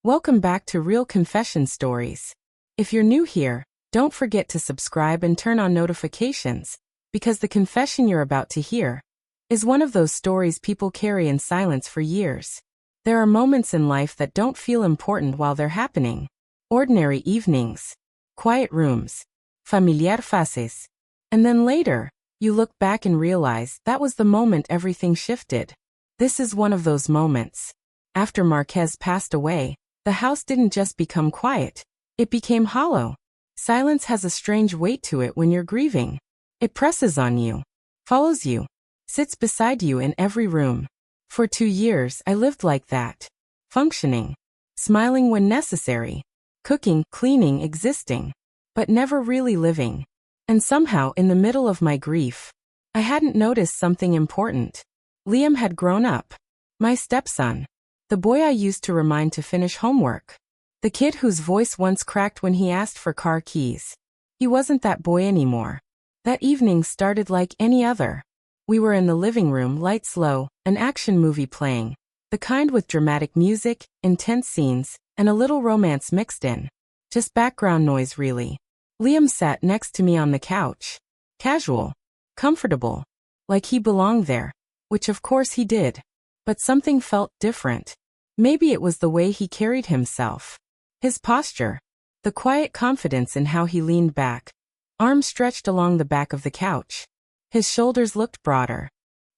Welcome back to Real Confession Stories. If you're new here, don't forget to subscribe and turn on notifications, because the confession you're about to hear is one of those stories people carry in silence for years. There are moments in life that don't feel important while they're happening. Ordinary evenings, quiet rooms, familiar faces. And then later, you look back and realize that was the moment everything shifted. This is one of those moments. After Marquez passed away, the house didn't just become quiet, it became hollow. Silence has a strange weight to it when you're grieving. It presses on you, follows you, sits beside you in every room. For 2 years, I lived like that. Functioning, smiling when necessary, cooking, cleaning, existing, but never really living. And somehow, in the middle of my grief, I hadn't noticed something important. Liam had grown up. My stepson. The boy I used to remind to finish homework. The kid whose voice once cracked when he asked for car keys. He wasn't that boy anymore. That evening started like any other. We were in the living room, lights low, an action movie playing. The kind with dramatic music, intense scenes, and a little romance mixed in. Just background noise, really. Liam sat next to me on the couch. Casual. Comfortable. Like he belonged there. Which of course he did. But something felt different. Maybe it was the way he carried himself. His posture. The quiet confidence in how he leaned back. Arms stretched along the back of the couch. His shoulders looked broader.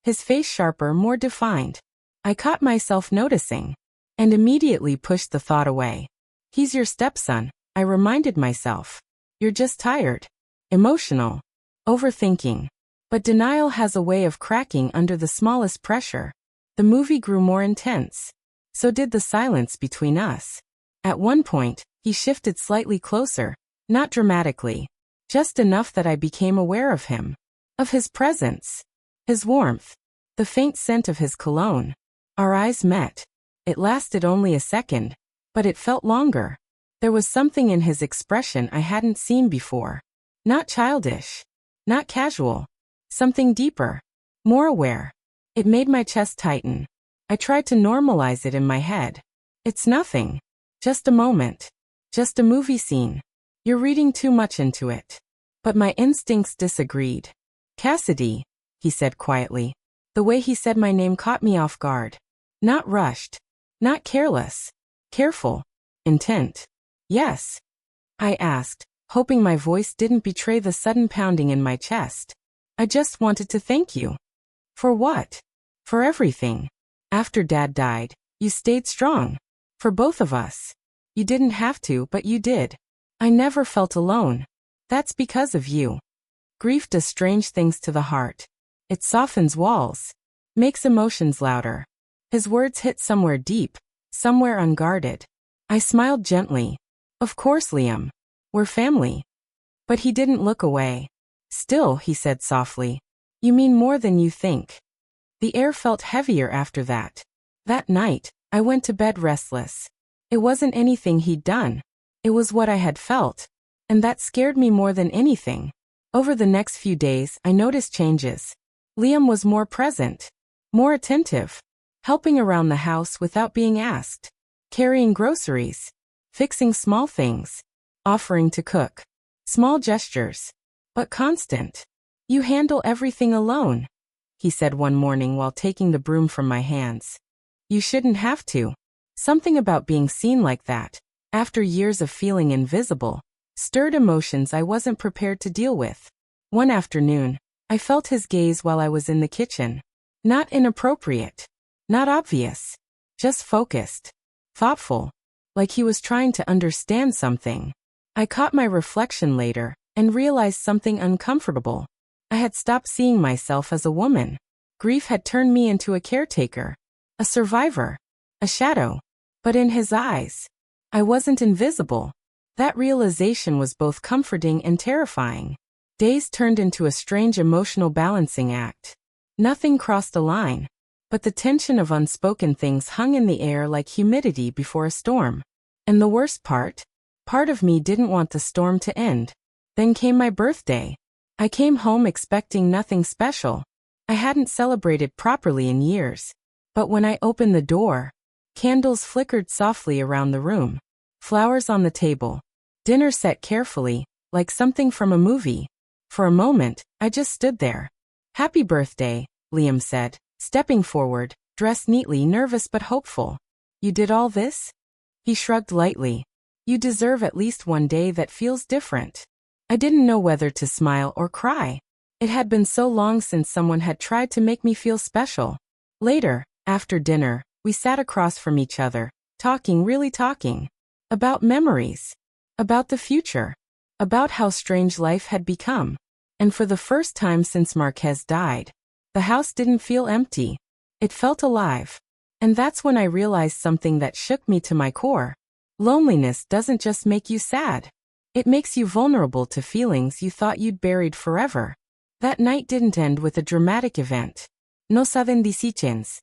His face sharper, more defined. I caught myself noticing. And immediately pushed the thought away. He's your stepson, I reminded myself. You're just tired. Emotional. Overthinking. But denial has a way of cracking under the smallest pressure. The movie grew more intense. So did the silence between us. At one point, he shifted slightly closer, not dramatically, just enough that I became aware of him. Of his presence. His warmth. The faint scent of his cologne. Our eyes met. It lasted only a second, but it felt longer. There was something in his expression I hadn't seen before. Not childish. Not casual. Something deeper. More aware. It made my chest tighten. I tried to normalize it in my head. It's nothing. Just a moment. Just a movie scene. You're reading too much into it. But my instincts disagreed. Cassidy, he said quietly. The way he said my name caught me off guard. Not rushed. Not careless. Careful. Intent. Yes. I asked, hoping my voice didn't betray the sudden pounding in my chest. I just wanted to thank you. For what? For everything. After Dad died, you stayed strong. For both of us. You didn't have to, but you did. I never felt alone. That's because of you. Grief does strange things to the heart. It softens walls. Makes emotions louder. His words hit somewhere deep, somewhere unguarded. I smiled gently. Of course, Liam. We're family. But he didn't look away. Still, he said softly. You mean more than you think. The air felt heavier after that. That night, I went to bed restless. It wasn't anything he'd done. It was what I had felt. And that scared me more than anything. Over the next few days, I noticed changes. Liam was more present. More attentive. Helping around the house without being asked. Carrying groceries. Fixing small things. Offering to cook. Small gestures. But constant. You handle everything alone, he said one morning while taking the broom from my hands. You shouldn't have to. Something about being seen like that, after years of feeling invisible, stirred emotions I wasn't prepared to deal with. One afternoon, I felt his gaze while I was in the kitchen. Not inappropriate. Not obvious. Just focused. Thoughtful. Like he was trying to understand something. I caught my reflection later and realized something uncomfortable. I had stopped seeing myself as a woman. Grief had turned me into a caretaker. A survivor. A shadow. But in his eyes, I wasn't invisible. That realization was both comforting and terrifying. Days turned into a strange emotional balancing act. Nothing crossed a line. But the tension of unspoken things hung in the air like humidity before a storm. And the worst part of me didn't want the storm to end. Then came my birthday. I came home expecting nothing special. I hadn't celebrated properly in years. But when I opened the door, Candles flickered softly around the room. Flowers on the table. Dinner set carefully, like something from a movie. For a moment, I just stood there. "Happy birthday," Liam said, stepping forward, dressed neatly, nervous but hopeful. "You did all this?" He shrugged lightly. "You deserve at least one day that feels different." I didn't know whether to smile or cry. It had been so long since someone had tried to make me feel special. Later, after dinner, we sat across from each other, talking, really talking. About memories. About the future. About how strange life had become. And for the first time since Marquez died, the house didn't feel empty. It felt alive. And that's when I realized something that shook me to my core. Loneliness doesn't just make you sad. It makes you vulnerable to feelings you thought you'd buried forever. That night didn't end with a dramatic event. No sudden decisions.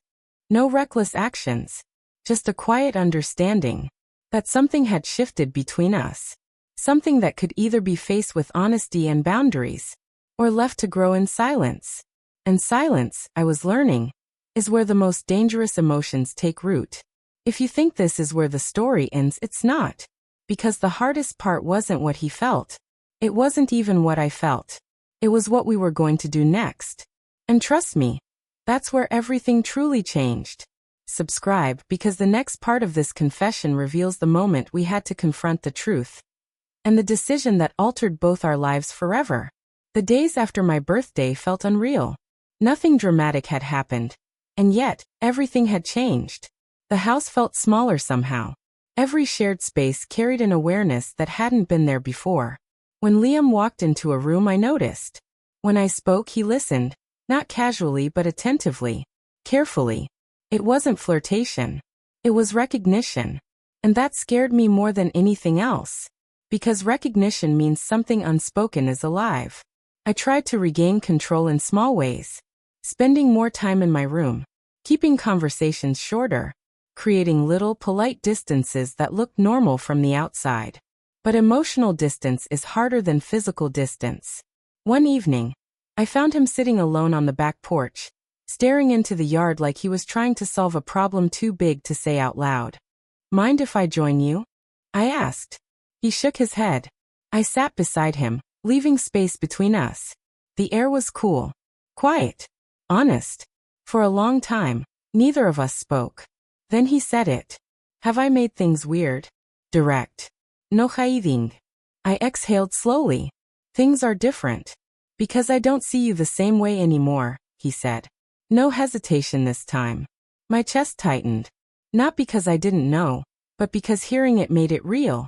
No reckless actions. Just a quiet understanding that something had shifted between us. Something that could either be faced with honesty and boundaries, or left to grow in silence. And silence, I was learning, is where the most dangerous emotions take root. If you think this is where the story ends, it's not. Because the hardest part wasn't what he felt. It wasn't even what I felt. It was what we were going to do next. And trust me, that's where everything truly changed. Subscribe because the next part of this confession reveals the moment we had to confront the truth. And the decision that altered both our lives forever. The days after my birthday felt unreal. Nothing dramatic had happened. And yet, everything had changed. The house felt smaller somehow. Every shared space carried an awareness that hadn't been there before. When Liam walked into a room, I noticed. When I spoke, he listened, not casually but attentively, carefully. It wasn't flirtation. It was recognition. And that scared me more than anything else. Because recognition means something unspoken is alive. I tried to regain control in small ways. Spending more time in my room. Keeping conversations shorter. Creating little, polite distances that looked normal from the outside. But emotional distance is harder than physical distance. One evening, I found him sitting alone on the back porch, staring into the yard like he was trying to solve a problem too big to say out loud. "Mind if I join you?" I asked. He shook his head. I sat beside him, leaving space between us. The air was cool, quiet, honest. For a long time, neither of us spoke. Then he said it. "Have I made things weird?" Direct. No hiding. I exhaled slowly. "Things are different. Because I don't see you the same way anymore," he said. No hesitation this time. My chest tightened. Not because I didn't know, but because hearing it made it real.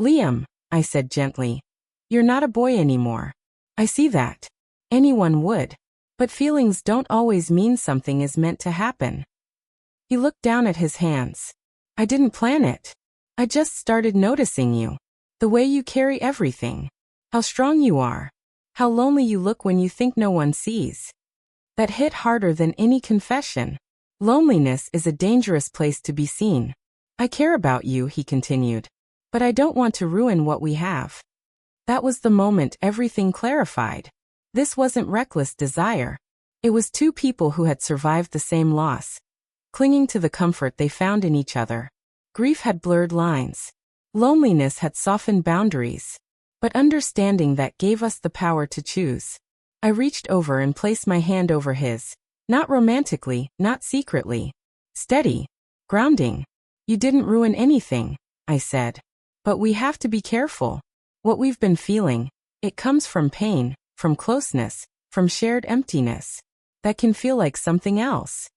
"Liam," I said gently, "you're not a boy anymore. I see that. Anyone would. But feelings don't always mean something is meant to happen." He looked down at his hands. "I didn't plan it. I just started noticing you. The way you carry everything. How strong you are. How lonely you look when you think no one sees." That hit harder than any confession. Loneliness is a dangerous place to be seen. "I care about you," he continued. "But I don't want to ruin what we have." That was the moment everything clarified. This wasn't reckless desire. It was two people who had survived the same loss, clinging to the comfort they found in each other. Grief had blurred lines. Loneliness had softened boundaries. But understanding that gave us the power to choose. I reached over and placed my hand over his. Not romantically, not secretly. Steady. Grounding. "You didn't ruin anything," I said. "But we have to be careful. What we've been feeling, it comes from pain, from closeness, from shared emptiness. That can feel like something else."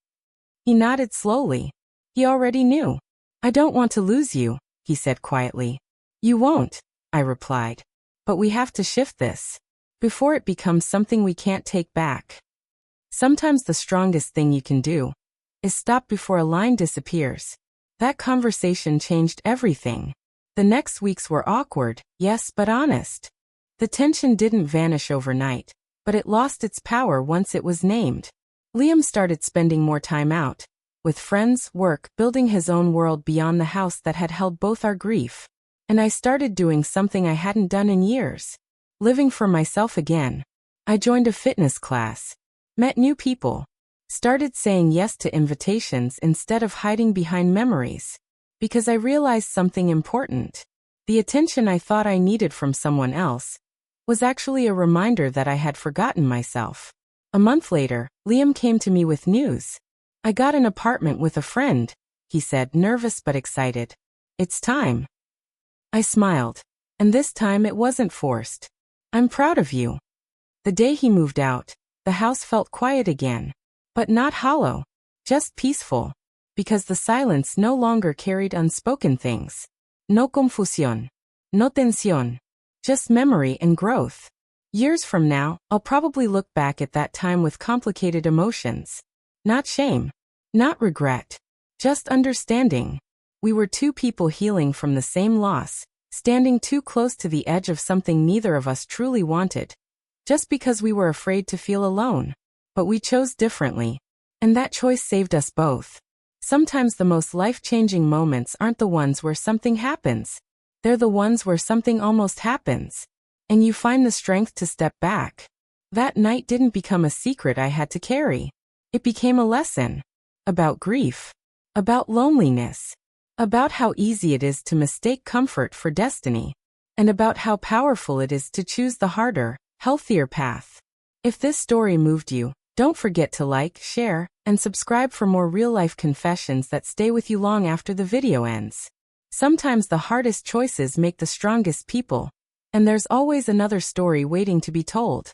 He nodded slowly. He already knew. "I don't want to lose you," he said quietly. "You won't," I replied. "But we have to shift this. Before it becomes something we can't take back." Sometimes the strongest thing you can do is stop before a line disappears. That conversation changed everything. The next weeks were awkward, yes, but honest. The tension didn't vanish overnight, but it lost its power once it was named. Liam started spending more time out, with friends, work, building his own world beyond the house that had held both our grief. And I started doing something I hadn't done in years. Living for myself again. I joined a fitness class. Met new people. Started saying yes to invitations instead of hiding behind memories. Because I realized something important. The attention I thought I needed from someone else was actually a reminder that I had forgotten myself. A month later, Liam came to me with news. I got an apartment with a friend, he said, nervous but excited. It's time. I smiled. And this time it wasn't forced. I'm proud of you. The day he moved out, the house felt quiet again. But not hollow. Just peaceful. Because the silence no longer carried unspoken things. No confusión. No tensión. Just memory and growth. Years from now, I'll probably look back at that time with complicated emotions. Not shame. Not regret. Just understanding. We were two people healing from the same loss, standing too close to the edge of something neither of us truly wanted. Just because we were afraid to feel alone. But we chose differently. And that choice saved us both. Sometimes the most life-changing moments aren't the ones where something happens. They're the ones where something almost happens. And you find the strength to step back. That night didn't become a secret I had to carry. It became a lesson. About grief. About loneliness. About how easy it is to mistake comfort for destiny. And about how powerful it is to choose the harder, healthier path. If this story moved you, don't forget to like, share, and subscribe for more real-life confessions that stay with you long after the video ends. Sometimes the hardest choices make the strongest people. And there's always another story waiting to be told.